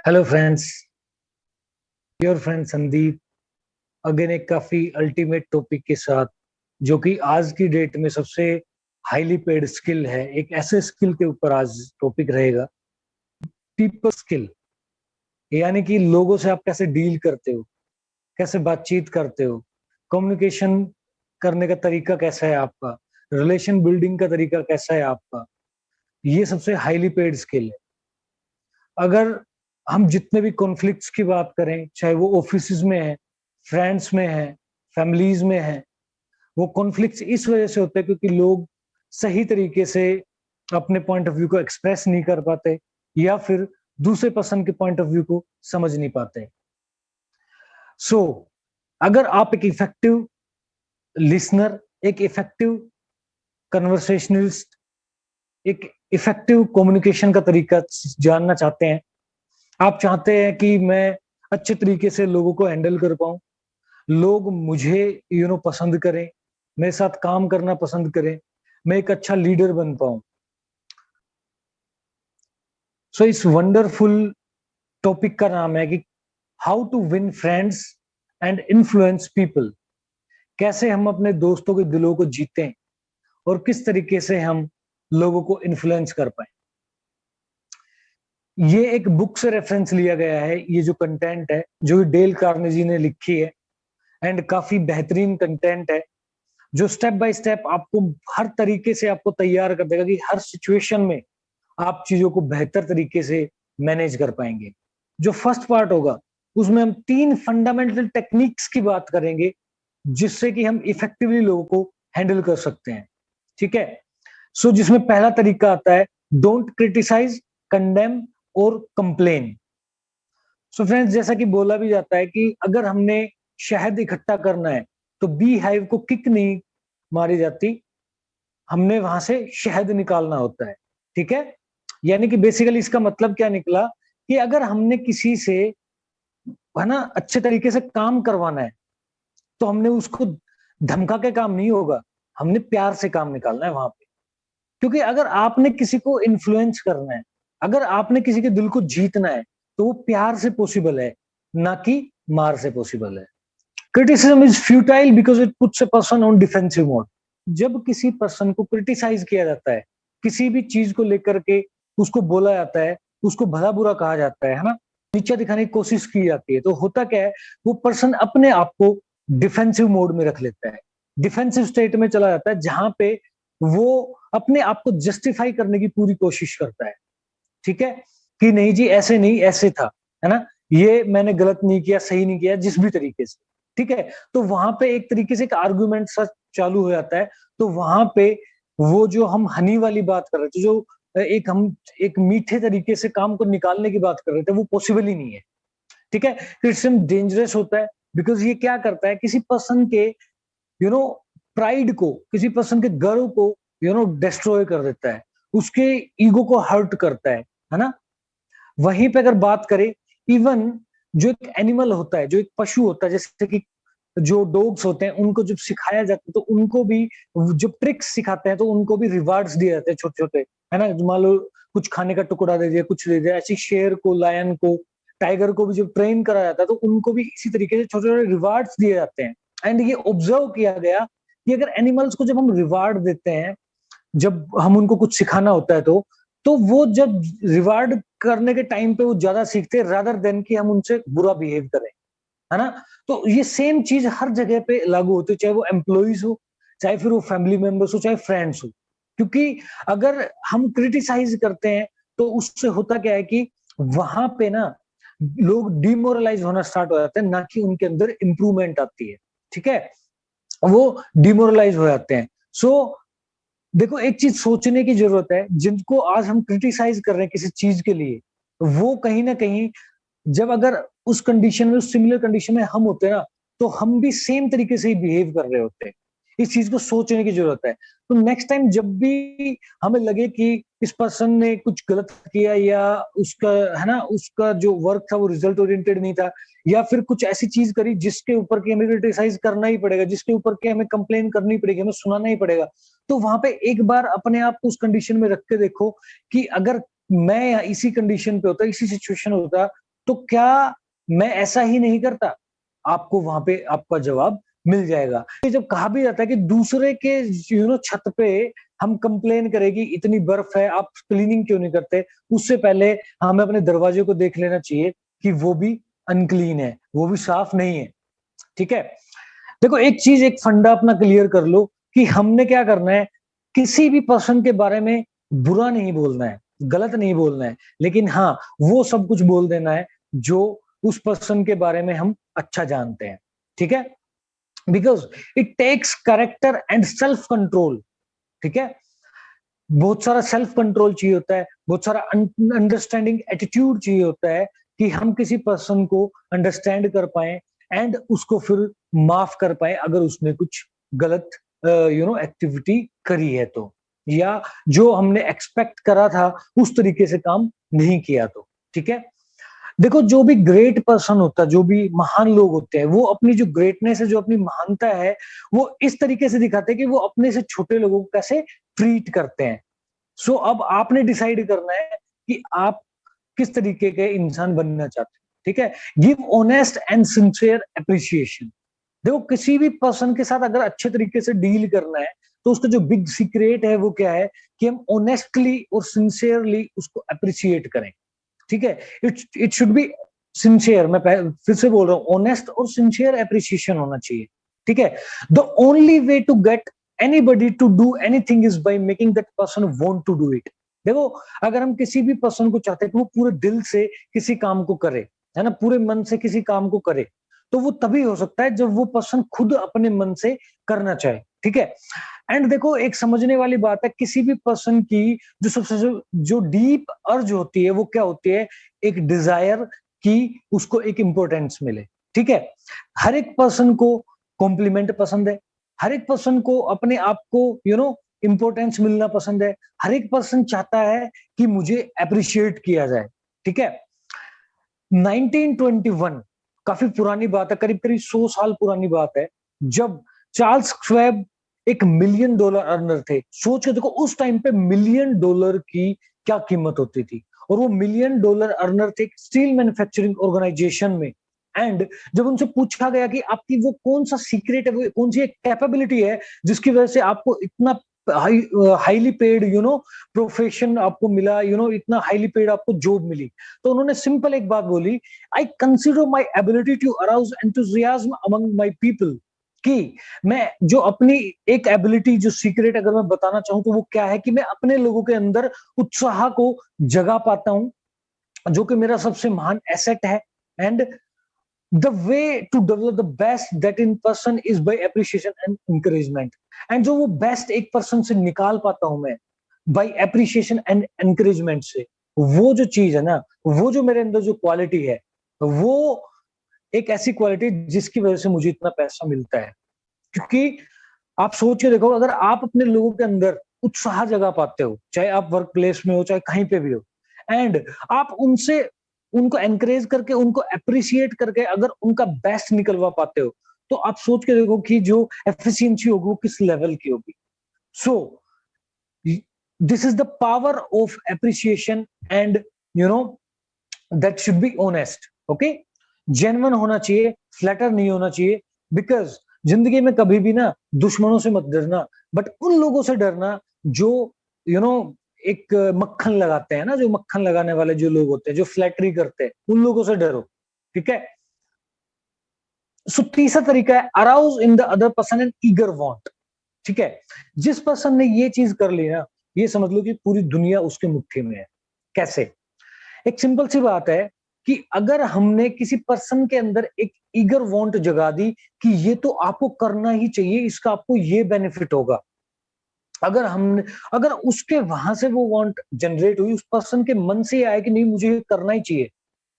Hello friends, your friend Sandeep again एक काफी ultimate topic के साथ, जो कि आज की डेट में सबसे हाईली पेड स्किल है। एक ऐसे स्किल के ऊपर आज टॉपिक रहेगा, पीपल स्किल। यानी कि लोगों से आप कैसे डील करते हो, कैसे बातचीत करते हो, कम्युनिकेशन करने का तरीका कैसा है आपका, रिलेशन बिल्डिंग का तरीका कैसा है आपका। ये सबसे हाईली पेड स्किल है। अगर हम जितने भी कॉन्फ्लिक्ट्स की बात करें, चाहे वो ऑफिस में है, फ्रेंड्स में है, फैमिलीज में है, वो कॉन्फ्लिक्ट्स इस वजह से होते हैं क्योंकि लोग सही तरीके से अपने पॉइंट ऑफ व्यू को एक्सप्रेस नहीं कर पाते, या फिर दूसरे पर्सन के पॉइंट ऑफ व्यू को समझ नहीं पाते। सो अगर आप एक इफेक्टिव लिसनर, एक इफेक्टिव कन्वर्सेशनलिस्ट, एक इफेक्टिव कम्युनिकेशन का तरीका जानना चाहते हैं, आप चाहते हैं कि मैं अच्छे तरीके से लोगों को हैंडल कर पाऊं, लोग मुझे पसंद करें, मेरे साथ काम करना पसंद करें, मैं एक अच्छा लीडर बन पाऊं। सो इस वंडरफुल टॉपिक का नाम है कि how to win friends and influence people. कैसे हम अपने दोस्तों के दिलों को जीतें और किस तरीके से हम लोगों को इन्फ्लुएंस कर पाए। ये एक बुक से रेफरेंस लिया गया है। ये जो कंटेंट है, जो डेल कार्नेजी ने लिखी है, एंड काफी बेहतरीन कंटेंट है, जो स्टेप बाय स्टेप आपको हर तरीके से आपको तैयार कर देगा कि हर सिचुएशन में आप चीजों को बेहतर तरीके से मैनेज कर पाएंगे। जो फर्स्ट पार्ट होगा, उसमें हम 3 फंडामेंटल टेक्निक्स की बात करेंगे, जिससे कि हम इफेक्टिवली लोगों को हैंडल कर सकते हैं। ठीक है। सो जिसमें पहला तरीका आता है, डोंट क्रिटिसाइज, कंडेम और कंप्लेन। सो फ्रेंड्स, जैसा कि बोला भी जाता है कि अगर हमने शहद इकट्ठा करना है तो बी हाइव को किक नहीं मारी जाती, हमने वहां से शहद निकालना होता है। ठीक है। यानी कि बेसिकली इसका मतलब क्या निकला कि अगर हमने किसी से, है ना, अच्छे तरीके से काम करवाना है, तो हमने उसको धमका के काम नहीं होगा, हमने प्यार से काम निकालना है वहां पे। क्योंकि अगर आपने किसी को इन्फ्लुएंस करना है, अगर आपने किसी के दिल को जीतना है, तो वो प्यार से पॉसिबल है, ना कि मार से पॉसिबल है। Criticism is futile because it puts a person on defensive mode. जब किसी पर्सन को क्रिटिसाइज किया जाता है, किसी भी चीज को लेकर के उसको बोला जाता है, उसको भला बुरा कहा जाता है ना, नीचा दिखाने की कोशिश की जाती है, तो होता क्या है, वो पर्सन अपने आप को डिफेंसिव मोड में रख लेता है, डिफेंसिव स्टेट में चला जाता है, जहां पे वो अपने आप को जस्टिफाई करने की पूरी कोशिश करता है। ठीक है, कि नहीं जी, ऐसे नहीं, ऐसे था, है ना, ये मैंने गलत नहीं किया, सही नहीं किया, जिस भी तरीके से। ठीक है। तो वहां पे एक तरीके से एक आर्गुमेंट सा चालू हो जाता है। तो वहां पे वो जो हम हनी वाली बात कर रहे थे, जो हम एक मीठे तरीके से काम को निकालने की बात कर रहे थे, वो पॉसिबल ही नहीं है। ठीक है। क्रिटिसिज्म डेंजरस होता है बिकॉज ये क्या करता है, किसी पर्सन के यू नो प्राइड को, किसी पर्सन के गर्व को डिस्ट्रॉय कर देता है, उसके ईगो को हर्ट करता है ना। वहीं पे अगर बात करें, इवन जो एक एनिमल होता है, जो एक पशु होता है, जैसे कि जो डॉग्स होते हैं, उनको जब सिखाया जाता है तो उनको भी, जब ट्रिक्स सिखाते हैं तो उनको भी रिवार्ड्स दिए जाते हैं छोटे छोटे, है ना। मान लो कुछ खाने का टुकड़ा दे दिया, कुछ दे दिया, ऐसे शेर को, लायन को, टाइगर को भी जब ट्रेन करा जाता है तो उनको भी इसी तरीके से छोटे छोटे रिवार्ड्स दिए जाते हैं। एंड ये ऑब्जर्व किया गया कि अगर एनिमल्स को जब हम रिवार्ड देते हैं, जब हम उनको कुछ सिखाना होता है, तो वो जब रिवार्ड करने के टाइम पे वो ज्यादा सीखते हैं, रादर देन कि हम उनसे बुरा बिहेव करें, है ना। तो ये सेम चीज हर जगह पे लागू होती है, चाहे वो एम्प्लॉइज हो, चाहे फिर वो फैमिली मेंबर्स हो, चाहे फ्रेंड्स हो। क्योंकि अगर हम क्रिटिसाइज करते हैं तो उससे होता क्या है कि वहां पे ना लोग डिमोरलाइज होना स्टार्ट हो जाते हैं, ना कि उनके अंदर इंप्रूवमेंट आती है। ठीक है। वो डिमोरलाइज हो जाते हैं। सो देखो, एक चीज सोचने की जरूरत है, जिनको आज हम क्रिटिसाइज कर रहे हैं किसी चीज के लिए, वो कहीं ना कहीं जब अगर उस कंडीशन में, उस सिमिलर कंडीशन में हम होते हैं ना, तो हम भी सेम तरीके से ही बिहेव कर रहे होते हैं। इस चीज को सोचने की जरूरत है। तो नेक्स्ट टाइम जब भी हमें लगे कि इस पर्सन ने कुछ गलत किया, या उसका, है ना, उसका जो वर्क था वो रिजल्ट ओरिएंटेड नहीं था, या फिर कुछ ऐसी चीज करी जिसके ऊपर कि हमें क्रिटिसाइज करना ही पड़ेगा, जिसके ऊपर कि हमें कंप्लेन करनी पड़ेगी, हमें सुनाना ही पड़ेगा, तो वहां पे एक बार अपने आप को उस कंडीशन में रख के देखो कि अगर मैं इसी कंडीशन पे होता, इसी सिचुएशन होता, तो क्या मैं ऐसा ही नहीं करता? आपको वहां पे आपका जवाब मिल जाएगा। जब कहा भी जाता है कि दूसरे के छत पे हम कंप्लेन करें कि इतनी बर्फ है, आप क्लीनिंग क्यों नहीं करते, उससे पहले हमें अपने दरवाजे को देख लेना चाहिए कि वो भी अनक्लीन है, वो भी साफ नहीं है। ठीक है, देखो एक चीज, एक फंडा अपना क्लियर कर लो कि हमने क्या करना है, किसी भी पर्सन के बारे में बुरा नहीं बोलना है, गलत नहीं बोलना है, लेकिन हाँ वो सब कुछ बोल देना है जो उस पर्सन के बारे में हम अच्छा जानते हैं। ठीक है, because it takes character and self control. ठीक है, बहुत सारा सेल्फ कंट्रोल चाहिए होता है, बहुत सारा अंडरस्टैंडिंग एटीट्यूड चाहिए होता है कि हम किसी पर्सन को अंडरस्टैंड कर पाए एंड उसको फिर माफ कर पाए अगर उसने कुछ गलत एक्टिविटी करी है तो, या जो हमने एक्सपेक्ट करा था उस तरीके से काम नहीं किया तो। ठीक है, देखो जो भी ग्रेट पर्सन होता है, जो भी महान लोग होते हैं, वो अपनी जो ग्रेटनेस है, जो अपनी महानता है, वो इस तरीके से दिखाते हैं कि वो अपने से छोटे लोगों को कैसे ट्रीट करते हैं। सो अब आपने डिसाइड करना है कि आप किस तरीके के इंसान बनना चाहते हैं। ठीक है, give honest and sincere appreciation. देखो किसी भी पर्सन के साथ अगर अच्छे तरीके से डील करना है तो उसका जो बिग सीक्रेट है वो क्या है कि हम ऑनेस्टली और सिंसियरली उसको अप्रिशिएट करें। ठीक है, इट शुड बी सिंसियर। मैं फिर से बोल रहा हूं, ऑनेस्ट और सिंसियर अप्रिसिएशन होना चाहिए। ठीक है, the only way to get anybody to do anything is by making that person want to do it. देखो अगर हम किसी भी पर्सन को चाहते हैं कि वो पूरे दिल से किसी काम को करे, है ना, पूरे मन से किसी काम को करे, तो वो तभी हो सकता है जब वो पर्सन खुद अपने मन से करना चाहे। ठीक है, एंड देखो एक समझने वाली बात है, किसी भी पर्सन की जो सबसे जो डीप अर्ज होती है वो क्या होती है, एक डिजायर की उसको एक इंपॉर्टेंस मिले। ठीक है, हर एक पर्सन को कॉम्प्लीमेंट पसंद है, हर एक पर्सन को अपने आप को इंपॉर्टेंस मिलना पसंद है, हर एक पर्सन चाहता है कि मुझे अप्रिशिएट किया जाए। ठीक है, 1921 काफी पुरानी बात है, करीब करीब 100 साल पुरानी बात है, जब चार्ल्स श्वेब एक $1 मिलियन अर्नर थे। सोच के देखो उस टाइम पे $1 मिलियन की क्या कीमत होती थी, और वो $1 मिलियन अर्नर थे स्टील मैन्युफैक्चरिंग ऑर्गेनाइजेशन में। एंड जब उनसे पूछा गया कि आपकी वो कौन सा सीक्रेट है, वो कौन सी एक कैपेबिलिटी है जिसकी वजह से आपको इतना हाईली पेड प्रोफेशन आपको मिला, इतना हाईली पेड आपको जॉब मिली, तो उन्होंने सिंपल एक बात बोली, I consider my ability to arouse enthusiasm among my people. कि मैं जो अपनी एक एबिलिटी, जो सीक्रेट अगर मैं बताना चाहूं तो वो क्या है कि मैं अपने लोगों के अंदर उत्साह को जगा पाता हूं, जो कि मेरा सबसे महान एसेट है। And the way to develop the best that in person is by appreciation and encouragement। And जो वो बेस्ट एक पर्सन से निकाल पाता हूं मैं बाय एप्रिशिएशन एंड एनकरेजमेंट से, वो जो चीज है ना, वो जो मेरे अंदर जो क्वालिटी है, वो एक ऐसी क्वालिटी जिसकी वजह से मुझे इतना पैसा मिलता है। क्योंकि आप सोच के देखो, अगर आप अपने लोगों के अंदर उत्साह जगा पाते हो, चाहे आप वर्क प्लेस में हो चाहे कहीं पे भी हो, एंड आप उनसे उनको एनकरेज करके, उनको अप्रिशिएट करके अगर उनका बेस्ट निकलवा पाते हो, तो आप सोच के देखो कि जो एफिशिएंसी होगी वो किस लेवल की होगी। सो this is the power of appreciation and that should be honest. Okay, genuine होना चाहिए, फ्लैटर नहीं होना चाहिए। बिकॉज जिंदगी में कभी भी ना दुश्मनों से मत डरना, बट उन लोगों से डरना जो एक मक्खन लगाते हैं ना, जो मक्खन लगाने वाले जो लोग होते हैं, जो फ्लैटरी करते हैं, उन लोगों से डरो। ठीक है, सो तीसरा तरीका है arouse in the other person an eager want. ठीक है, जिस पर्सन ने ये चीज कर ली ना, ये समझ लो कि पूरी दुनिया उसके मुट्ठी में है। कैसे? एक सिंपल सी बात है कि अगर हमने किसी पर्सन के अंदर एक ईगर वांट जगा दी कि ये तो आपको करना ही चाहिए, इसका आपको ये बेनिफिट होगा, अगर उसके वहां से वो वांट जनरेट हुई, उस पर्सन के मन से आया कि नहीं मुझे ये करना ही चाहिए,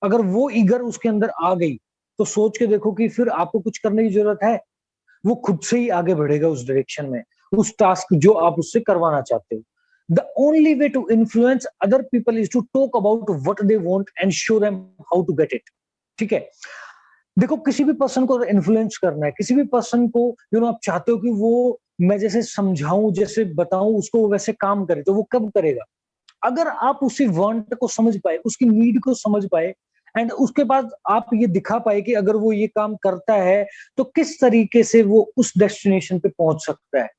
अगर वो ईगर उसके अंदर आ गई, तो सोच के देखो कि फिर आपको कुछ करने की जरूरत है, वो खुद से ही आगे बढ़ेगा उस डायरेक्शन में, उस टास्क जो आप उससे करवाना चाहते हो। The only way to influence other people is to talk about what they want and show them how to get it. ठीक है, देखो किसी भी पर्सन को इन्फ्लुएंस करना है, किसी भी पर्सन को आप चाहते हो कि वो मैं जैसे समझाऊं, जैसे बताऊं उसको वैसे काम करे, तो वो कब करेगा? अगर आप उसी वांट को समझ पाए, उसकी नीड को समझ पाए, एंड उसके बाद आप ये दिखा पाए कि अगर वो ये काम करता है तो किस तरीके से वो उस डेस्टिनेशन पे पहुंच सकता है,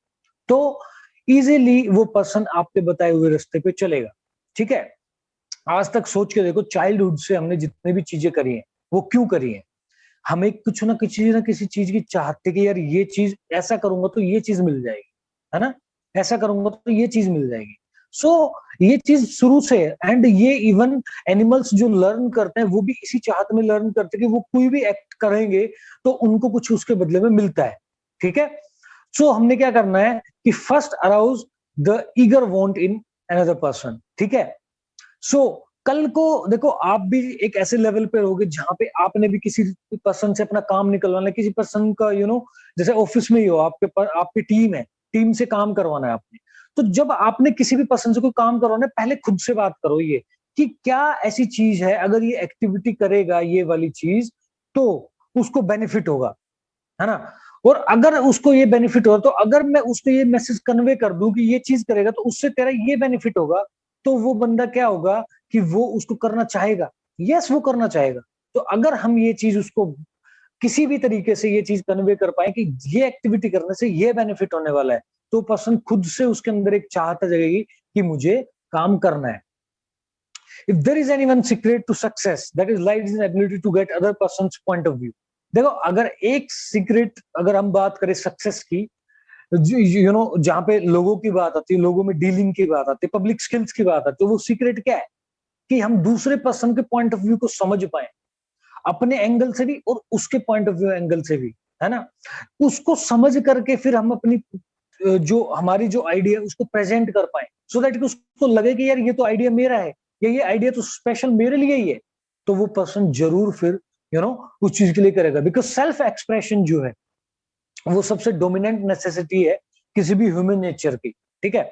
तो इजीली वो पर्सन आपके बताए हुए रास्ते पे चलेगा। ठीक है, आज तक सोच के देखो, चाइल्डहुड से हमने जितने भी चीजें करी हैं वो क्यों करी हैं? हमें कुछ ना किसी चीज की चाहत थी कि यार ये चीज ऐसा करूंगा तो ये चीज मिल जाएगी, है ना, ऐसा करूंगा तो ये चीज मिल जाएगी। सो ये चीज शुरू से है, एंड ये इवन एनिमल्स जो लर्न करते हैं वो भी इसी चाहत में लर्न करते हैं कि वो कोई भी एक्ट करेंगे तो उनको कुछ उसके बदले में मिलता है। ठीक है, सो हमने क्या करना है कि first arouse the eager want in another person. ठीक है, सो कल को देखो आप भी एक ऐसे लेवल पे रहोगे जहां पे आपने भी किसी पर्सन से अपना काम निकलवाना है, किसी पर्सन का जैसे ऑफिस में ही हो, आपकी टीम है, टीम से काम करवाना है आपने। तो जब आपने किसी भी पर्सन से कोई काम करवाना है, पहले खुद से बात करो ये कि क्या ऐसी चीज है, अगर ये एक्टिविटी करेगा ये वाली चीज तो उसको बेनिफिट होगा, है ना। और अगर उसको ये बेनिफिट हो तो अगर मैं उसको ये मैसेज कन्वे कर दूं कि ये चीज करेगा तो उससे तेरा ये बेनिफिट होगा, तो वो बंदा क्या होगा कि वो उसको करना चाहेगा। यस, वो करना चाहेगा। तो अगर हम ये चीज उसको किसी भी तरीके से ये चीज कन्वे कर पाए कि ये एक्टिविटी करने से ये बेनिफिट होने वाला है, तो पर्सन खुद से उसके अंदर एक चाहत जगेगी कि मुझे काम करना है। If there is any one secret to success, that is lies in ability to get other person's point of view. देखो, अगर एक सीक्रेट अगर हम बात करें सक्सेस की, जहां पे लोगों की बात आती है, लोगों में डीलिंग की बात आती है, पब्लिक स्किल्स की बात आती है, वो सीक्रेट क्या है कि हम दूसरे पर्सन के पॉइंट ऑफ व्यू को समझ पाए, अपने एंगल से भी और उसके पॉइंट ऑफ व्यू एंगल से भी, है ना। उसको समझ करके फिर हम अपनी जो हमारी जो आइडिया उसको प्रेजेंट कर पाए, सो दैट उसको लगे कि यार ये तो आइडिया मेरा है, या ये आइडिया तो स्पेशल मेरे लिए ही है, तो वो पर्सन जरूर फिर उस चीज के लिए करेगा। बिकॉज सेल्फ एक्सप्रेशन जो है वो सबसे डोमिनेंट नेसेसिटी है किसी भी ह्यूमन नेचर की। ठीक है,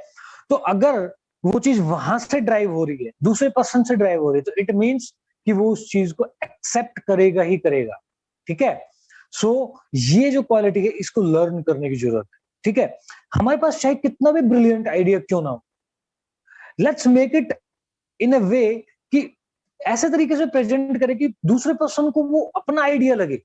तो अगर वो चीज वहां से ड्राइव हो रही है, दूसरे पर्सन से ड्राइव हो रही है, तो इट मीन्स कि वो उस चीज को एक्सेप्ट करेगा ही करेगा। ठीक है, सो ये जो क्वालिटी है इसको लर्न करने की जरूरत है। ठीक है, हमारे पास चाहे कितना भी ब्रिलियंट आइडिया क्यों ना हो, लेट्स मेक इट इन अ वे कि ऐसे तरीके से प्रेजेंट करे कि दूसरे पर्सन को वो अपना आइडिया लगे,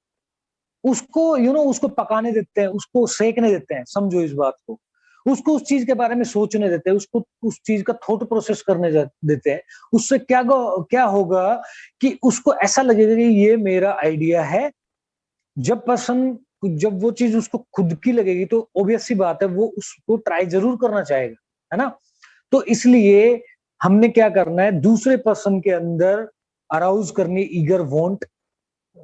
उसको उसको पकाने देते हैं, उसको सेकने देते हैं, समझो इस बात को, उसको उस चीज के बारे में सोचने देते हैं, उसको उस चीज का थॉट प्रोसेस करने देते हैं। उससे क्या होगा कि उसको ऐसा लगेगा कि ये मेरा आइडिया है। जब वो चीज उसको खुद की लगेगी तो ऑब्वियस सी बात है वो उसको ट्राई जरूर करना चाहेगा, है ना। तो इसलिए हमने क्या करना है, दूसरे पर्सन के अंदर अराउज करनी eager want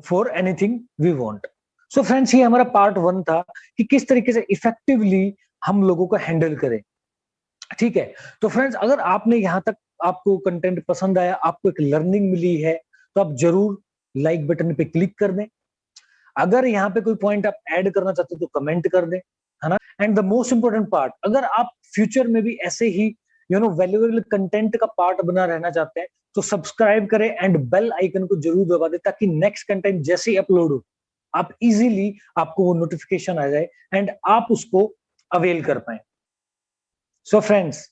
for anything we want. So friends, ये हमारा पार्ट 1 था कि किस तरीके से इफेक्टिवली हम लोगों को हैंडल करें। ठीक है, तो फ्रेंड्स, अगर आपने यहां तक आपको कंटेंट पसंद आया, आपको एक लर्निंग मिली है, तो आप जरूर लाइक बटन पे क्लिक कर दें। अगर यहाँ पे कोई पॉइंट आप ऐड करना चाहते हो तो कमेंट कर दें, है ना। And the most important part, अगर आप फ्यूचर में भी ऐसे ही वैल्यूएबल कंटेंट का पार्ट बना रहना चाहते हैं तो सब्सक्राइब करें एंड बेल आइकन को जरूर दबा दें, ताकि नेक्स्ट कंटेंट जैसे ही अपलोड हो आप इजीली आपको वो नोटिफिकेशन आ जाए एंड आप उसको अवेल कर पाए। सो फ्रेंड्स,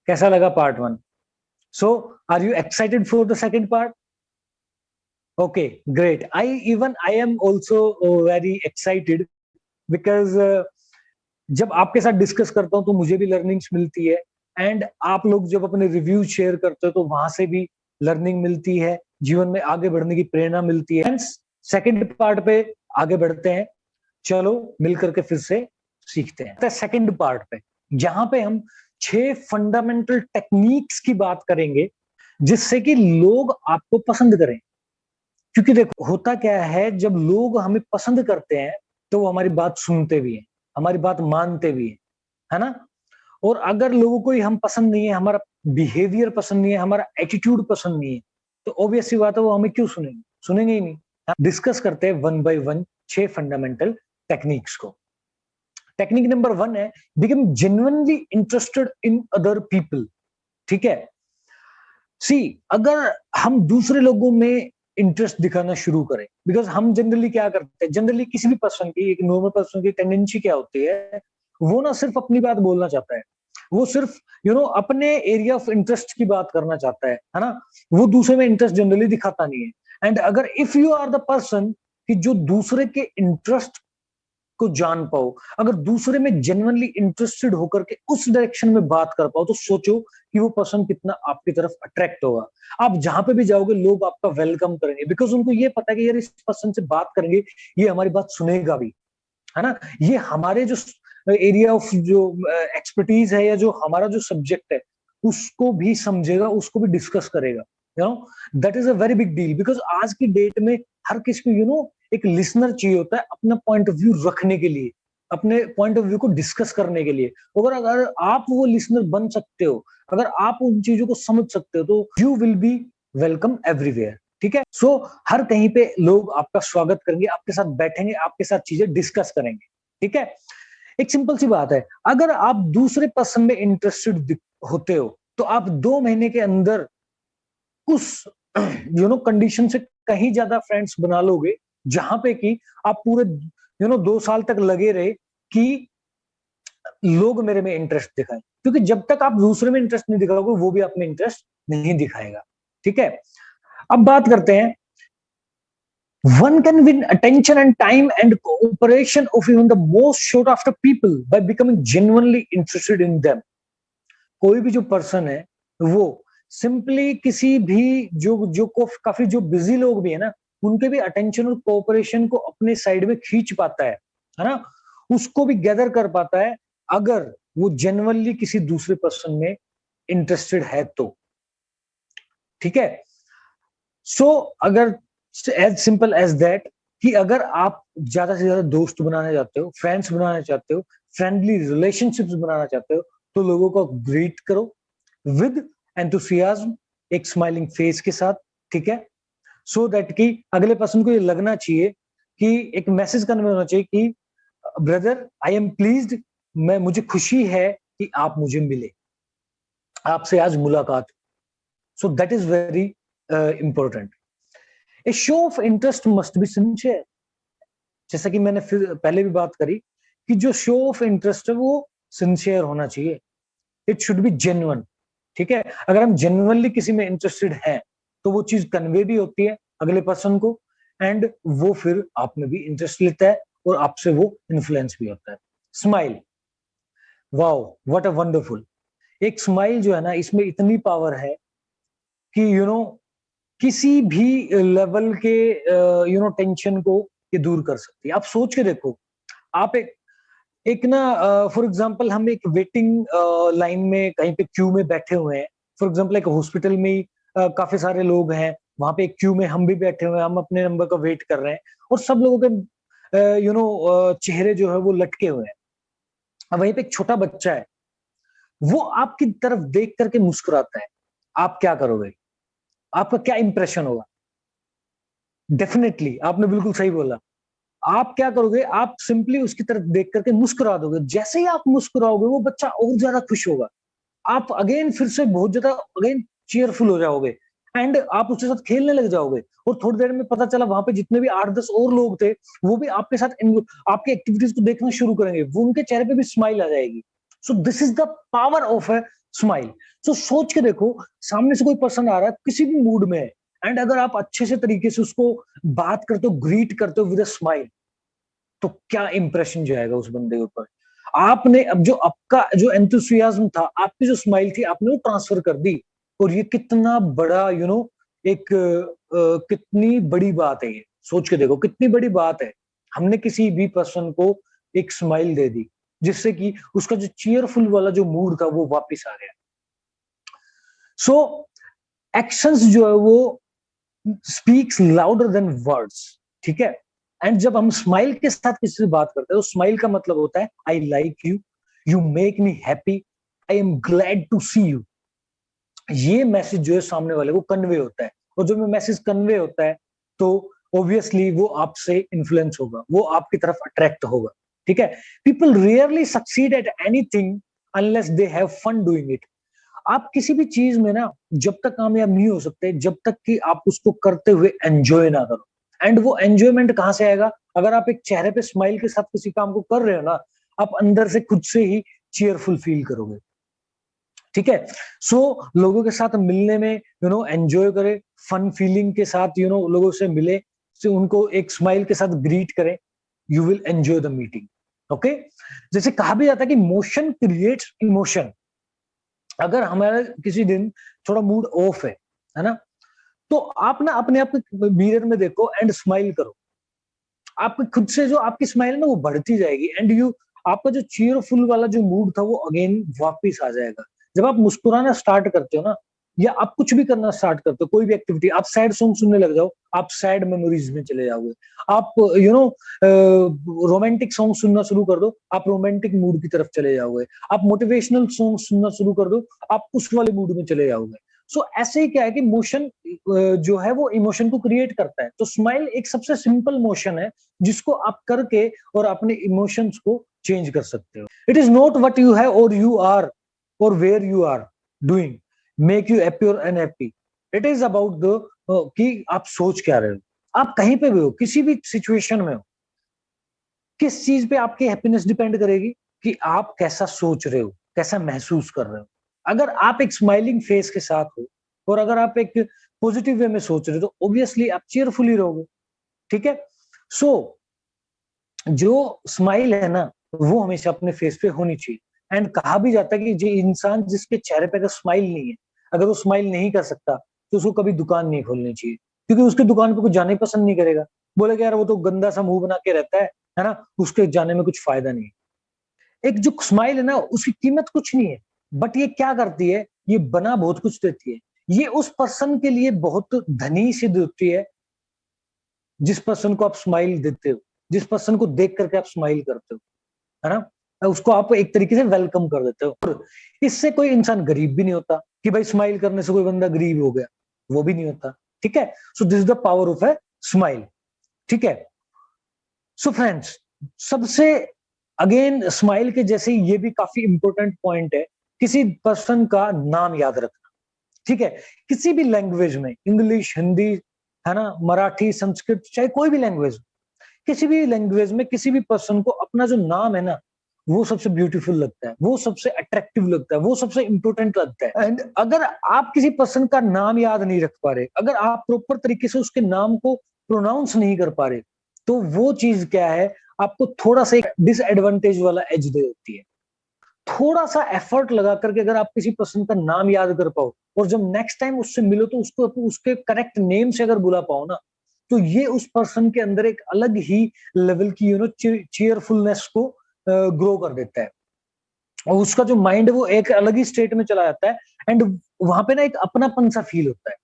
कैसा लगा part 1? So are you excited for the second part? Okay, great. I am also very excited because जब आपके साथ डिस्कस करता हूं तो मुझे भी लर्निंग्स मिलती है, एंड आप लोग जब अपने रिव्यू शेयर करते हो तो वहां से भी लर्निंग मिलती है, जीवन में आगे बढ़ने की प्रेरणा मिलती है। सेकंड पार्ट पे आगे बढ़ते हैं, चलो मिल करके फिर से सीखते हैं। सेकंड पार्ट पे जहां पे हम 6 फंडामेंटल टेक्निक्स की बात करेंगे जिससे कि लोग आपको पसंद करें। क्योंकि देखो, होता क्या है, जब लोग हमें पसंद करते हैं तो वो हमारी बात सुनते भी हैं, हमारी बात मानते भी हैं, है ना। और अगर लोगों को ही हम पसंद नहीं है, हमारा बिहेवियर पसंद नहीं है, हमारा एटीट्यूड पसंद नहीं है, तो ऑब्वियस सी बात है वो हमें क्यों सुनेंगे? सुनेंगे ही नहीं। डिस्कस करते हैं 1 बाय 1 6 फंडामेंटल टेक्निक्स को। टेक्निक नंबर 1 है become genuinely interested in other people. ठीक है, सी अगर हम दूसरे लोगों में इंटरेस्ट दिखाना शुरू करें, बिकॉज हम जनरली क्या करते हैं, जनरली किसी भी पर्सन की, एक नॉर्मल पर्सन की टेंडेंसी क्या होती है, वो ना सिर्फ अपनी बात बोलना चाहता है, वो सिर्फ अपने एरिया ऑफ इंटरेस्ट की बात करना चाहता है ना। वो दूसरे में इंटरेस्ट जनरली दिखाता नहीं है। एंड अगर if you are the person कि जो दूसरे के इंटरेस्ट को जान पाओ, अगर दूसरे में जेन्युइनली इंटरेस्टेड होकर के उस डायरेक्शन में बात कर पाओ, तो सोचो कि वो पर्सन कितना आपकी तरफ अट्रैक्ट होगा। आप जहां पे भी जाओगे लोग आपका वेलकम करेंगे, बिकॉज उनको ये पता है कि यार इस पर्सन से बात करेंगे, ये हमारी बात सुनेगा भी, है ना। ये हमारे जो एरिया ऑफ जो एक्सपर्टीज है या जो हमारा जो सब्जेक्ट है उसको भी समझेगा, उसको भी डिस्कस करेगा। You know that is a very big deal, because आज की डेट में हर किसी को एक लिसनर चाहिए होता है अपना पॉइंट ऑफ व्यू रखने के लिए, अपने पॉइंट ऑफ व्यू को डिस्कस करने के लिए। अगर अगर आप वो लिसनर बन सकते हो, अगर आप उन चीजों को समझ सकते हो, तो you will be welcome everywhere. ठीक है, सो हर कहीं पे लोग आपका स्वागत करेंगे, आपके साथ बैठेंगे, आपके साथ चीजें डिस्कस करेंगे। ठीक है, एक सिंपल सी बात है, अगर आप दूसरे पर्सन में इंटरेस्टेड होते हो तो आप 2 महीने के अंदर उस कंडीशन से कहीं ज्यादा फ्रेंड्स बना लोगे, जहां पे कि आप पूरे 2 साल तक लगे रहे कि लोग मेरे में इंटरेस्ट दिखाएं, क्योंकि जब तक आप दूसरे में इंटरेस्ट नहीं दिखाओगे वो भी आप में इंटरेस्ट नहीं दिखाएगा। ठीक है, अब बात करते हैं, one can win attention and time and cooperation of even the most sought after people by becoming genuinely interested in them। कोई भी जो पर्सन है वो सिंपली किसी भी काफी जो बिजी लोग भी है ना, उनके भी अटेंशन और कोऑपरेशन को अपने साइड में खींच पाता है ना, उसको भी गैदर कर पाता है अगर वो जेन्युइनली किसी दूसरे पर्सन में इंटरेस्टेड है तो। ठीक है, सो अगर एज सिंपल एज दैट कि अगर आप ज्यादा से ज्यादा दोस्त बनाना चाहते हो, फ्रेंड्स बनाना चाहते हो, फ्रेंडली रिलेशनशिप्स बनाना चाहते हो, तो लोगों को ग्रीट करो विद एंथुसियाज्म, एक स्माइलिंग फेस के साथ। ठीक है, सो दैट कि अगले पर्सन को ये लगना चाहिए कि एक मैसेज कन्वे होना चाहिए कि ब्रदर आई एम प्लीज्ड, मुझे खुशी है कि आप मुझे मिले, आपसे आज मुलाकात। So that is very important. A show off interest must be sincere, जैसा कि मैंने फिर पहले भी बात करी कि जो शो ऑफ इंटरेस्ट है वो सिंसियर होना चाहिए, इट शुड बी जेन्युइन। ठीक है, अगर हम जेन्युइनली किसी में इंटरेस्टेड हैं तो वो चीज कन्वे भी होती है अगले पर्सन को, एंड वो फिर आप में भी इंटरेस्ट लेता है और आपसे वो इन्फ्लुएंस भी होता है। Smile, wow what a wonderful. एक स्माइल जो है ना, इसमें इतनी पावर है कि किसी भी लेवल के टेंशन को ये दूर कर सकती है। आप सोच के देखो, आप एक ना फॉर एग्जांपल हम एक वेटिंग लाइन में कहीं पे क्यू में बैठे हुए हैं, फॉर एग्जांपल एक हॉस्पिटल में ही काफी सारे लोग हैं, वहां पे एक क्यू में हम भी बैठे हुए हैं, हम अपने नंबर का वेट कर रहे हैं और सब लोगों के चेहरे जो है वो लटके हुए हैं। अब वहीं पे एक छोटा बच्चा है, वो आपकी तरफ देख करके मुस्कुराता है, आप क्या करोगे? आपका क्या इंप्रेशन होगा? डेफिनेटली आपने बिल्कुल सही बोला, आप क्या करोगे? आप सिंपली उसकी तरफ देख करके मुस्कुरा दोगे। जैसे ही आप मुस्कुराओगे वो बच्चा और ज्यादा खुश होगा, आप अगेन फिर से बहुत ज्यादा अगेन चीयरफुल हो जाओगे एंड आप उसके साथ खेलने लग जाओगे। और थोड़ी देर में पता चला वहां पे जितने भी 8-10 और लोग थे वो भी आपके साथ आपकी एक्टिविटीज को देखना शुरू करेंगे, वो उनके चेहरे पे भी स्माइल आ जाएगी। So this is the power of a smile. So सोच के देखो, सामने से कोई पर्सन आ रहा है किसी भी मूड में है, एंड अगर आप अच्छे से तरीके से उसको बात करते हो, ग्रीट करते हो विद अ स्माइल, तो क्या इंप्रेशन जाएगा उस बंदे के ऊपर। आपने अब जो आपका जो एंथुसियाज्म था, आपकी जो स्माइल थी, आपने वो ट्रांसफर कर दी। और ये कितना बड़ा एक कितनी बड़ी बात है, ये सोच के देखो कितनी बड़ी बात है। हमने किसी भी पर्सन को एक स्माइल दे दी जिससे कि उसका जो चीयरफुल वाला जो मूड था वो वापस आ गया। सो एक्शंस जो है वो स्पीक्स लाउडर देन वर्ड्स। ठीक है, एंड जब हम स्माइल के साथ किसी से बात करते हैं तो स्माइल का मतलब होता है I like you, you make me happy, I am glad to see you. ये मैसेज जो है सामने वाले को कन्वे होता है, और जब मैसेज कन्वे होता है तो ऑब्वियसली वो आपसे इन्फ्लुएंस होगा, वो आपकी तरफ अट्रैक्ट होगा। ठीक है, people rarely succeed at anything unless they have fun doing it. आप किसी भी चीज में ना जब तक कामयाब नहीं हो सकते जब तक कि आप उसको करते हुए एंजॉय ना करो। एंड वो एंजॉयमेंट कहां से आएगा? अगर आप एक चेहरे पे स्माइल के साथ किसी काम को कर रहे हो ना, आप अंदर से खुद से ही चीयरफुल फील करोगे। ठीक है। सो लोगों के साथ मिलने में एंजॉय करे, फन फीलिंग के साथ लोगों से मिले, से उनको एक स्माइल के साथ ग्रीट करें, you will enjoy the meeting. Okay. जैसे कहा भी जाता है कि मोशन क्रिएट्स इमोशन। अगर हमारा किसी दिन थोड़ा मूड ऑफ है ना, तो आप ना अपने आप को मिरर में देखो एंड स्माइल करो। आप खुद से जो आपकी स्माइल है ना वो बढ़ती जाएगी, एंड यू आपका जो चीयरफुल वाला जो मूड था वो अगेन वापस आ जाएगा। जब आप मुस्कुराना स्टार्ट करते हो ना, या आप कुछ भी करना स्टार्ट करते हो, कोई भी एक्टिविटी, आप सैड सॉन्ग सुनने लग जाओ, आप सैड मेमोरीज में चले जाओगे। आप रोमांटिक सॉन्ग सुनना शुरू कर दो, आप रोमांटिक मूड की तरफ चले जाओगे। आप मोटिवेशनल सॉन्ग सुनना शुरू कर दो, आप उस वाले मूड में चले जाओगे। सो ऐसे ही क्या है कि मोशन जो है वो इमोशन को क्रिएट करता है। तो स्माइल एक सबसे सिंपल मोशन है जिसको आप करके और अपने इमोशंस को चेंज कर सकते हो। It is not what you have और यू आर और where you are doing make you happy और unhappy. It is about the कि आप सोच क्या रहे हो। आप कहीं पे भी हो, किसी भी सिचुएशन में हो, किस चीज पे आपकी हैप्पीनेस डिपेंड करेगी कि आप कैसा सोच रहे हो, कैसा महसूस कर रहे हो। अगर आप एक स्माइलिंग फेस के साथ हो और अगर आप एक पॉजिटिव वे में सोच रहे हो तो ऑब्वियसली आप चेयरफुली रहोगे। ठीक है। सो जो स्माइल है ना वो हमेशा अपने फेस पे होनी चाहिए। एंड कहा भी जाता है कि जो इंसान जिसके चेहरे पे अगर स्माइल नहीं है, अगर वो स्माइल नहीं कर सकता, तो उसको कभी दुकान नहीं खोलनी चाहिए, क्योंकि उसके दुकान पे कुछ जाने पसंद नहीं करेगा। बोलेगा यार वो तो गंदा सा मुंह बना के रहता है ना, उसके जाने में कुछ फायदा नहीं। एक जो स्माइल है ना उसकी कीमत कुछ नहीं है, बट ये क्या करती है, ये बना बहुत कुछ देती है। ये उस पर्सन के लिए बहुत धनी सिद्ध होती है जिस पर्सन को आप स्माइल देते हो, जिस पर्सन को देख करके आप स्माइल करते हो, है ना, उसको आप एक तरीके से वेलकम कर देते हो। और इससे कोई इंसान गरीब भी नहीं होता कि भाई स्माइल करने से कोई बंदा गरीब हो गया, वो भी नहीं होता। ठीक है। सो this is the power of a smile. ठीक है। सो फ्रेंड्स, सबसे अगेन स्माइल के जैसे ये भी काफी इंपॉर्टेंट पॉइंट है, किसी पर्सन का नाम याद रखना। ठीक है। किसी भी लैंग्वेज में, इंग्लिश, हिंदी, है ना, मराठी, संस्कृत, चाहे कोई भी लैंग्वेज, किसी भी लैंग्वेज में किसी भी पर्सन को अपना जो नाम है ना वो सबसे ब्यूटीफुल लगता है, वो सबसे अट्रैक्टिव लगता है, वो सबसे इंपॉर्टेंट लगता है। एंड अगर आप किसी पर्सन का नाम याद नहीं रख पा रहे, अगर आप प्रॉपर तरीके से उसके नाम को प्रोनाउंस नहीं कर पा रहे, तो वो चीज क्या है, आपको थोड़ा सा एक डिसएडवांटेज वाला एज दे देती है। थोड़ा सा एफर्ट लगा करके अगर आप किसी पर्सन का नाम याद कर पाओ और जब नेक्स्ट टाइम उससे मिलो तो उसको उसके करेक्ट नेम से अगर बुला पाओ ना, तो ये उस पर्सन के अंदर एक अलग ही लेवल की चीयरफुलनेस को ग्रो कर देता है, और उसका जो माइंड है वो एक अलग ही स्टेट में चला जाता है। एंड वहां पे ना एक अपनापन सा फील होता है।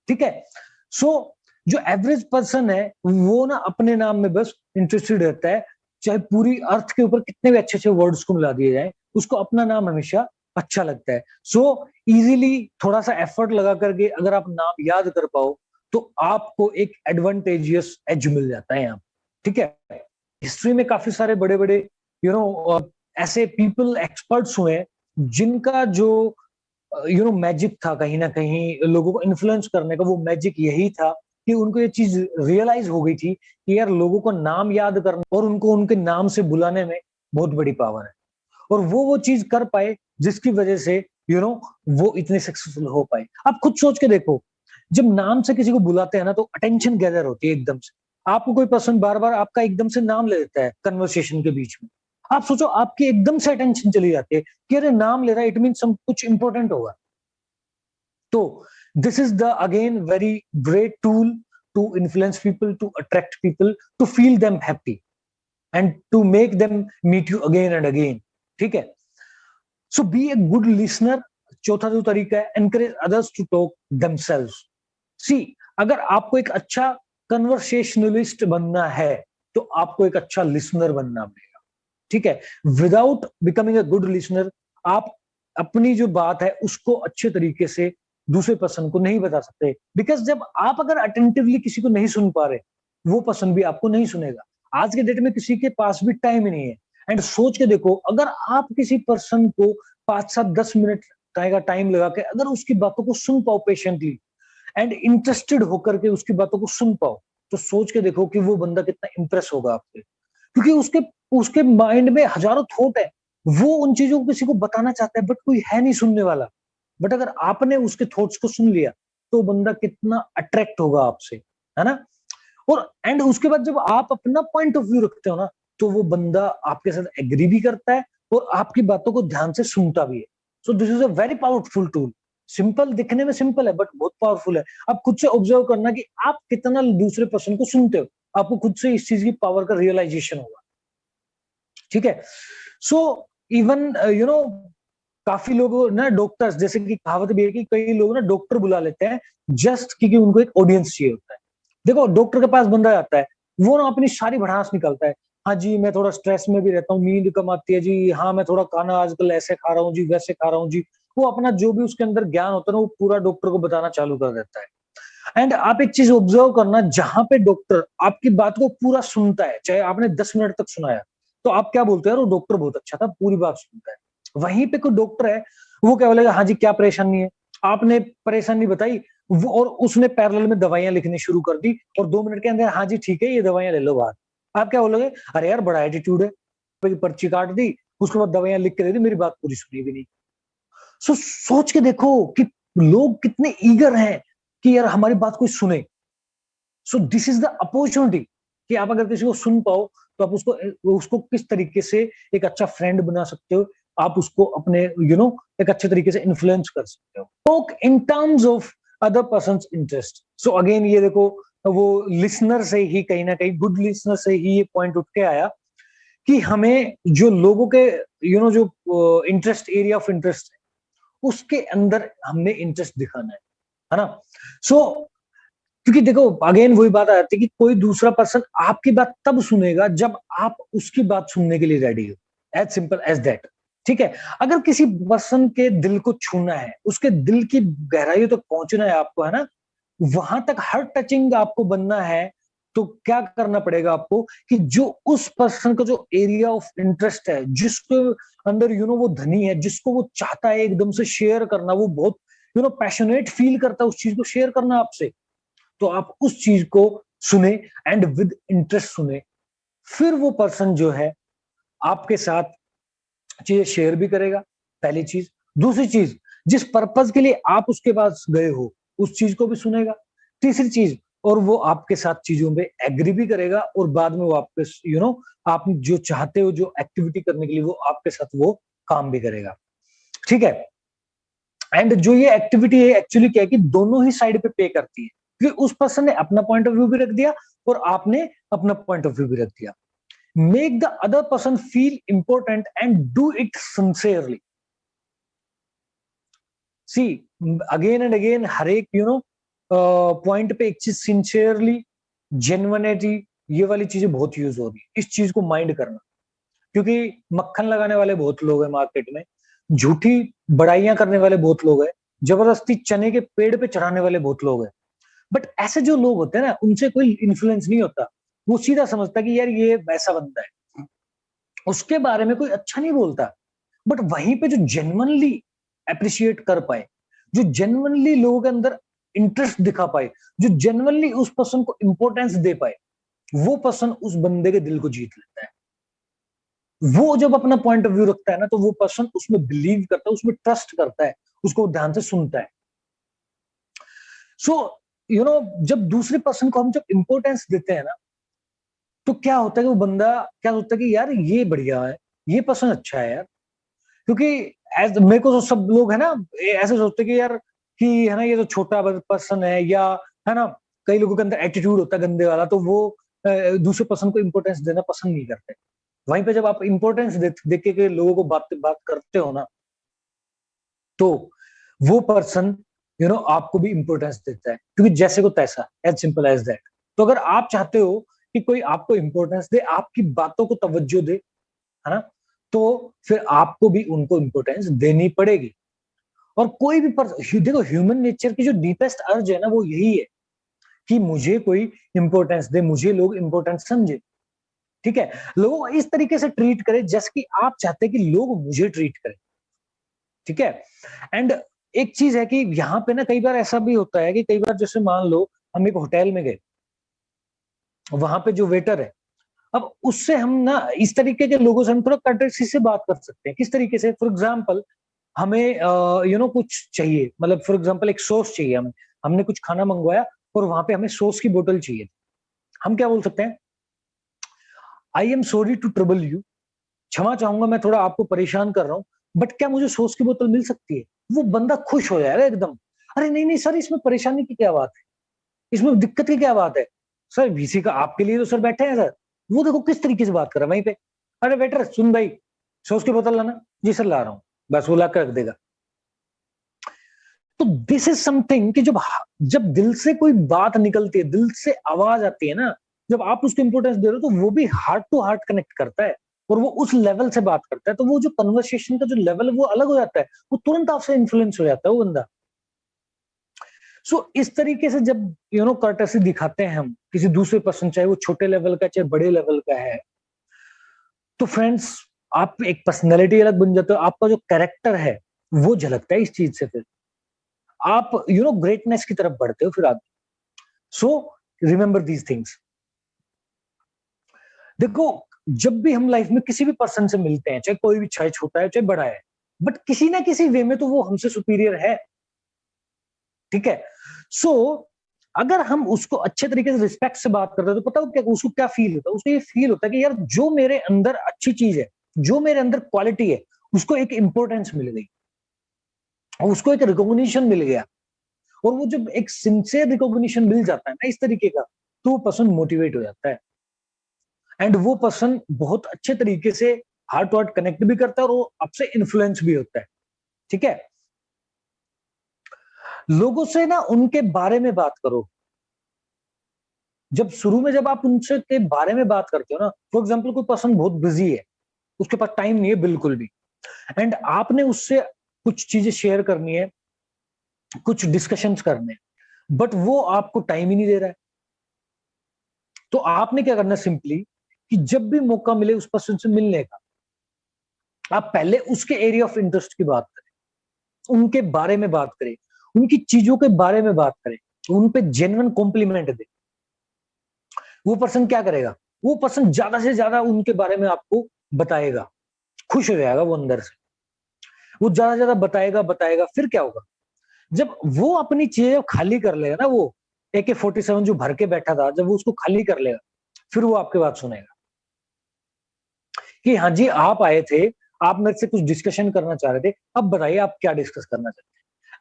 ठीक है। सो जो एवरेज पर्सन है वो ना अपने नाम में बस इंटरेस्टेड रहता है, चाहे पूरी अर्थ के ऊपर कितने भी अच्छे अच्छे वर्ड्स को मिला दिए जाए, उसको अपना नाम हमेशा अच्छा लगता है। सो इजीली थोड़ा सा एफर्ट लगा करके अगर आप नाम याद कर पाओ तो आपको एक एडवांटेजियस एज मिल जाता है यहाँ। ठीक है। हिस्ट्री में काफी सारे बड़े बड़े ऐसे पीपल एक्सपर्ट्स हुए जिनका जो मैजिक था, कहीं ना कहीं लोगों को इन्फ्लुएंस करने का वो मैजिक यही था कि उनको ये चीज रियलाइज हो गई थी कि यार लोगों को नाम याद करना और उनको उनके नाम से बुलाने में बहुत बड़ी पावर है, और वो चीज कर पाए जिसकी वजह से वो इतने सक्सेसफुल हो पाए। आप खुद सोच के देखो, जब नाम से किसी को बुलाते हैं ना तो अटेंशन गैदर होती है एकदम से। आपको कोई पर्सन बार बार आपका एकदम से नाम ले लेता है कन्वर्सेशन के बीच में, आप सोचो आपकी एकदम से अटेंशन चली जाती है कि अरे नाम ले रहा है, इट मीन सम कुछ इंपॉर्टेंट होगा। तो this is the again very great tool to influence people, to attract people, to feel them happy and to make them meet you again and again. ठीक है। So be a good listener. चौथा जो तरीका है, encourage others to talk themselves. See, अगर आपको एक अच्छा कन्वर्सेशनलिस्ट बनना है तो आपको एक अच्छा लिसनर बनना पड़ेगा। ठीक है। Without becoming a good listener आप अपनी जो बात है उसको अच्छे तरीके से दूसरे पर्सन को नहीं बता सकते, बिकॉज जब आप अगर अटेंटिवली किसी को नहीं सुन पा रहे, वो पर्सन भी आपको नहीं सुनेगा। आज के डेट में किसी के पास भी टाइम ही नहीं है। एंड सोच के देखो, अगर आप किसी पर्सन को 5 7 10 मिनट का टाइम लगा के अगर उसकी बातों को सुन पाओ पेशेंटली एंड इंटरेस्टेड होकर के उसकी बातों को सुन पाओ, तो सोच के देखो कि वो बंदा कितना इंप्रेस होगा आपसे, क्योंकि उसके उसके माइंड में हजारों थॉट है, वो उन चीजों को किसी को बताना चाहता है बट कोई है नहीं सुनने वाला। बट अगर आपने उसके थॉट्स को सुन लिया तो बंदा कितना अट्रैक्ट होगा आपसे, है ना? और एंड उसके बाद जब आप अपना पॉइंट ऑफ व्यू रखते हो ना, तो वो बंदा आपके साथ एग्री भी करता है और आपकी बातों को ध्यान से सुनता भी है। सो this is a very powerful tool. Simple दिखने में सिंपल है बट बहुत पावरफुल है। आप खुद से ऑब्जर्व करना कि आप कितना दूसरे पर्सन को सुनते हो, आपको खुद से इस चीज की पावर का रियलाइजेशन होगा। ठीक है। सो इवन काफी लोग ना डॉक्टर्स, जैसे कि कहावत भी है कि कई लोग ना डॉक्टर बुला लेते हैं जस्ट क्योंकि उनको एक ऑडियंस चाहिए होता है। देखो डॉक्टर के पास बंदा आता है, वो ना अपनी सारी भड़ास निकालता है। हाँ जी, मैं थोड़ा स्ट्रेस में भी रहता हूँ, नींद कम आती है जी, हाँ मैं थोड़ा खाना आजकल ऐसे खा रहा हूँ जी, वैसे खा रहा हूँ जी। वो अपना जो भी उसके अंदर ज्ञान होता है ना, वो पूरा डॉक्टर को बताना चालू कर देता है। एंड आप एक चीज ऑब्जर्व करना, जहां पे डॉक्टर आपकी बात को पूरा सुनता है, चाहे आपने 10 मिनट तक सुनाया, तो आप क्या बोलते हैं, यार वो डॉक्टर बहुत अच्छा था, पूरी बात सुनता है। वहीं पे कोई डॉक्टर है, वो क्या बोलेगा, हाँ जी क्या परेशानी है, आपने परेशानी बताई, वो और उसने पैरेलल में दवाइयां लिखनी शुरू कर दी, और 2 मिनट के अंदर हाँ जी ठीक है ये दवाइयां ले लो बाहर। आप क्या बोलोगे, अरे यार बड़ा एटीट्यूड है, पर्ची काट दी, उसके बाद दवाइयां लिख के दे दी, मेरी बात पूरी सुनी भी नहीं। सो सोच के देखो कि लोग कितने ईगर हैं कि यार हमारी बात कोई सुने। सो दिस इज द अपॉर्चुनिटी कि आप अगर किसी को सुन पाओ तो आप उसको उसको किस तरीके से एक अच्छा फ्रेंड बना सकते हो, आप उसको अपने एक अच्छे तरीके से इन्फ्लुएंस कर सकते हो। Talk in terms of other person interest. So again ये देखो, वो लिसनर से ही कहीं ना कहीं, गुड लिसनर से ही ये पॉइंट उठ के आया कि हमें जो लोगों के जो इंटरेस्ट, एरिया ऑफ इंटरेस्ट है, उसके अंदर हमने इंटरेस्ट दिखाना है ना? सो क्योंकि देखो अगेन वही बात आती है कि कोई दूसरा पर्सन आपकी बात तब सुनेगा जब आप उसकी बात सुनने के लिए रेडी हो। As simple as that. ठीक है। अगर किसी पर्सन के दिल को छूना है, उसके दिल की गहराइयों तक पहुंचना है आपको, है ना, वहां तक हर टचिंग आपको बनना है, तो क्या करना पड़ेगा आपको कि जो उस पर्सन का जो एरिया ऑफ इंटरेस्ट है, जिसके अंदर वो धनी है, जिसको वो चाहता है एकदम से शेयर करना, वो बहुत पैशनेट फील करता है उस चीज को शेयर करना आपसे, तो आप उस चीज को सुने एंड विद इंटरेस्ट सुने। फिर वो पर्सन जो है आपके साथ चीजें शेयर भी करेगा, पहली चीज। दूसरी चीज, जिस पर्पज के लिए आप उसके पास गए हो उस चीज को भी सुनेगा। तीसरी चीज, और वो आपके साथ चीजों में एग्री भी करेगा, और बाद में वो आपके आप जो चाहते हो जो एक्टिविटी करने के लिए, वो आपके साथ वो काम भी करेगा। ठीक है। एंड जो ये एक्टिविटी है एक्चुअली क्या है कि दोनों ही साइड पे पे करती है, क्योंकि उस पर्सन ने अपना पॉइंट ऑफ व्यू भी रख दिया और आपने अपना पॉइंट ऑफ व्यू भी रख दिया। Make the other person feel important and do it sincerely. See, again and again हर एक पॉइंट पे एक चीज सिंसियरली, जेन्युइनिटी, ये वाली चीजें बहुत यूज हो रही है। इस चीज को माइंड करना, क्योंकि मक्खन लगाने वाले बहुत लोग हैं मार्केट में, झूठी बड़ाइयां करने वाले बहुत लोग हैं, जबरदस्ती चने के पेड़ पे चढ़ाने वाले बहुत लोग हैं। बट ऐसे जो लोग होते हैं ना, उनसे कोई इन्फ्लुएंस नहीं होता। वो सीधा समझता कि यार ये वैसा बंदा है, उसके बारे में कोई अच्छा नहीं बोलता। बट वहीं पे जो जेन्युइनली अप्रिशिएट कर पाए, जो जेन्युइनली लोगों के अंदर इंटरेस्ट दिखा पाए, जो जेन्युइनली उस पर्सन को इंपॉर्टेंस दे पाए, वो पर्सन उस बंदे के दिल को जीत लेता है। वो जब अपना पॉइंट ऑफ व्यू रखता है ना, तो वो पर्सन उसमें बिलीव करता है, उसमें ट्रस्ट करता है, उसको ध्यान से सुनता है। सो जब दूसरे पर्सन को हम जब इंपॉर्टेंस देते हैं ना, तो क्या होता है कि वो बंदा क्या सोचता है कि यार ये बढ़िया है, ये पर्सन अच्छा है यार। क्योंकि एज मेरे को तो सब लोग है ना ऐसे सोचते हैं कि यार, कि है ना ये तो छोटा पर्सन है, या है ना, कई लोगों के अंदर एटीट्यूड होता है गंदे वाला, तो वो दूसरे पर्सन को इंपॉर्टेंस देना पसंद नहीं करते। वहीं पे जब आप इंपॉर्टेंस देख के लोगों को बात बात करते हो ना, तो वो पर्सन आपको भी इंपॉर्टेंस देता है, क्योंकि जैसे को तैसा, एज सिंपल एज दैट। तो अगर आप चाहते हो कि कोई आपको इंपॉर्टेंस दे, आपकी बातों को तवज्जो दे, है ना, तो फिर आपको भी उनको इंपॉर्टेंस देनी पड़ेगी। और कोई भी देखो ह्यूमन नेचर की जो डीपेस्ट अर्ज है ना, वो यही है कि मुझे कोई इंपॉर्टेंस दे, मुझे लोग इंपॉर्टेंस समझे। ठीक है। लोग इस तरीके से ट्रीट करें जैसे कि आप चाहते हैं कि लोग मुझे ट्रीट करें। ठीक है। एंड एक चीज है कि यहाँ पे ना कई बार ऐसा भी होता है कि कई बार जैसे मान लो हम एक होटल में गए, वहां पे जो वेटर है, अब उससे हम ना इस तरीके के लोगों से हम थोड़ा कर्टेसी से बात कर सकते हैं। किस तरीके से, फॉर एग्जाम्पल हमें कुछ चाहिए, मतलब फॉर एग्जांपल एक सॉस चाहिए हमें, हमने कुछ खाना मंगवाया और वहां पे हमें सॉस की बोतल चाहिए, हम क्या बोल सकते हैं? I am sorry to trouble you, क्षमा चाहूंगा मैं थोड़ा आपको परेशान कर रहा हूँ, बट क्या मुझे सॉस की बोतल मिल सकती है? वो बंदा खुश हो जाएगा एकदम। अरे नहीं नहीं सर, इसमें परेशानी की क्या बात है, इसमें दिक्कत की क्या बात है? सर वीसी का आपके लिए तो सर बैठे हैं सर। वो देखो किस तरीके से बात कर रहा है वहीं पे। अरे वेटर सुन भाई, सॉस की बोतल लाना। जी सर ला रहा हूँ। बस वो ला कर रख देगा। तो दिस इज समथिंग कि जब जब दिल से कोई बात निकलती है, दिल से आवाज आती है ना, जब आप उसको इंपोर्टेंस दे रहे हो तो वो भी हार्ट टू हार्ट कनेक्ट करता है और वो उस लेवल से बात करता है, तो वो जो कन्वर्सेशन का जो लेवल है वो अलग हो जाता है, वो तुरंत आपसे इन्फ्लुएंस हो जाता है वो बंदा। सो इस तरीके से जब कर्टेसी दिखाते हैं हम किसी दूसरे पर्सन, चाहे वो छोटे लेवल का चाहे बड़े लेवल का है, तो फ्रेंड्स आप एक पर्सनैलिटी अलग बन जाते हो, आपका जो कैरेक्टर है वो झलकता है इस चीज से। फिर आप ग्रेटनेस की तरफ बढ़ते हो फिर आप। So remember these things. देखो, जब भी हम लाइफ में किसी भी पर्सन से मिलते हैं, चाहे कोई भी, चाहे छोटा है चाहे बड़ा है, बट किसी ना किसी वे में तो वो हमसे सुपीरियर है, ठीक है? सो अगर हम उसको अच्छे तरीके से रिस्पेक्ट से बात करते हैं तो पता हो क्या उसको क्या फील होता है? उसको ये फील होता है कि यार जो मेरे अंदर अच्छी चीज है, जो मेरे अंदर क्वालिटी है, उसको एक इंपॉर्टेंस मिल गई और उसको एक रिकॉग्निशन मिल गया। और वो जब एक सिंसियर रिकॉग्निशन मिल जाता है ना इस तरीके का, तो वो पर्सन मोटिवेट हो जाता है एंड वो पर्सन बहुत अच्छे तरीके से हार्ट टू हार्ट कनेक्ट भी करता है और वो आपसे इन्फ्लुएंस भी होता है, ठीक है? लोगों से ना उनके बारे में बात करो। जब शुरू में जब आप उनसे के बारे में बात करते हो ना, फॉर एग्जाम्पल कोई पर्सन बहुत बिजी है, उसके पास टाइम नहीं है बिल्कुल भी, एंड आपने उससे कुछ चीजें शेयर करनी है, कुछ डिस्कशंस करने हैं, बट वो आपको टाइम ही नहीं दे रहा है, तो आपने क्या करना सिंपली, कि जब भी मौका मिले उस पर्सन से मिलने का, आप पहले उसके एरिया ऑफ इंटरेस्ट की बात करें, उनके बारे में बात करें, उनकी चीजों के बारे में बात करें, उन पे जेन्युइन कॉम्प्लीमेंट दे। वो पर्सन क्या करेगा? वो पर्सन ज्यादा से ज्यादा उनके बारे में आपको बताएगा, खुश हो जाएगा वो अंदर से, वो ज्यादा से ज्यादा बताएगा बताएगा। फिर क्या होगा? जब वो अपनी चीजें खाली कर लेगा ना, वो AK-47 जो भर के बैठा था, जब वो उसको खाली कर लेगा, फिर वो आपके बात सुनेगा कि हाँ जी आप आए थे, आप मेरे से कुछ डिस्कशन करना चाह रहे थे, अब बताइए आप क्या डिस्कस करना चाहते हैं।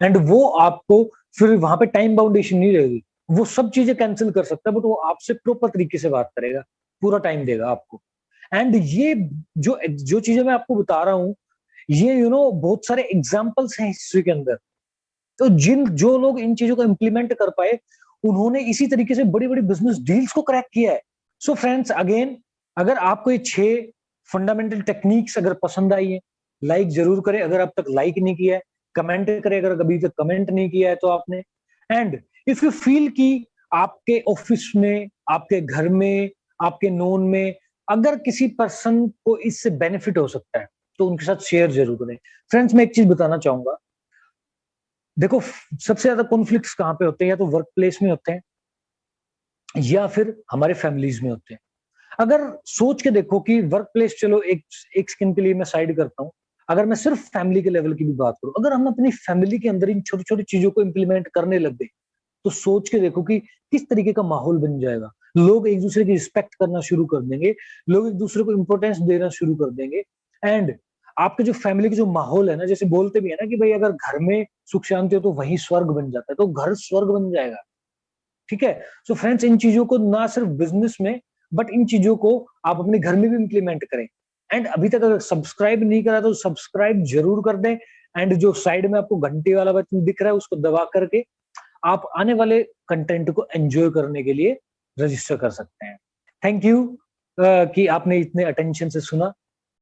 एंड वो आपको फिर वहां पे टाइम बाउंडेशन नहीं रहेगी, वो सब चीजें कैंसिल कर सकता है, बट वो आपसे प्रॉपर तरीके से बात करेगा, पूरा टाइम देगा आपको। एंड ये जो जो चीजें मैं आपको बता रहा हूँ, ये बहुत सारे एग्जाम्पल्स हैं हिस्ट्री के अंदर। तो जिन जो लोग इन चीजों को इम्प्लीमेंट कर पाए, उन्होंने इसी तरीके से बड़ी बड़ी बिजनेस डील्स को क्रैक किया है। सो फ्रेंड्स अगेन, अगर आपको ये 6 फंडामेंटल टेक्निक्स अगर पसंद आई है, लाइक जरूर करें अगर अब तक लाइक नहीं किया है, कमेंट करें अगर अभी तक कमेंट नहीं किया है तो आपने। एंड इफ यू फील कि आपके ऑफिस में, आपके घर में, आपके नोन में अगर किसी पर्सन को इससे बेनिफिट हो सकता है, तो उनके साथ शेयर जरूर करें। फ्रेंड्स मैं एक चीज बताना चाहूंगा, देखो सबसे ज्यादा कॉन्फ्लिक्ट्स कहाँ पे होते हैं? या तो वर्क प्लेस में होते हैं या फिर हमारे फैमिलीज में होते हैं। अगर सोच के देखो कि वर्क प्लेस, चलो एक एक सेकंड के लिए मैं साइड करता हूँ, अगर मैं सिर्फ फैमिली के लेवल की भी बात करूं, अगर हम अपनी फैमिली के अंदर इन छोटी छोटी चीजों को इंप्लीमेंट करने लग गए, तो सोच के देखो कि किस तरीके का माहौल बन जाएगा। लोग एक दूसरे की रिस्पेक्ट करना शुरू कर देंगे, लोग एक दूसरे को इंपॉर्टेंस देना शुरू कर देंगे। एंड आपके जो फैमिली के जो माहौल है ना, जैसे बोलते भी है ना कि भाई अगर घर में सुख शांति हो तो वही स्वर्ग बन जाता है, तो घर स्वर्ग बन जाएगा, ठीक है? सो फ्रेंड्स इन चीजों को ना सिर्फ बिजनेस में, बट इन चीजों को आप अपने घर में भी इंप्लीमेंट करें। एंड अभी तक अगर सब्सक्राइब नहीं करा तो सब्सक्राइब जरूर कर दें। एंड जो साइड में आपको घंटी वाला बटन दिख रहा है उसको दबा करके आप आने वाले कंटेंट को एंजॉय करने के लिए रजिस्टर कर सकते हैं। थैंक यू कि आपने इतने अटेंशन से सुना।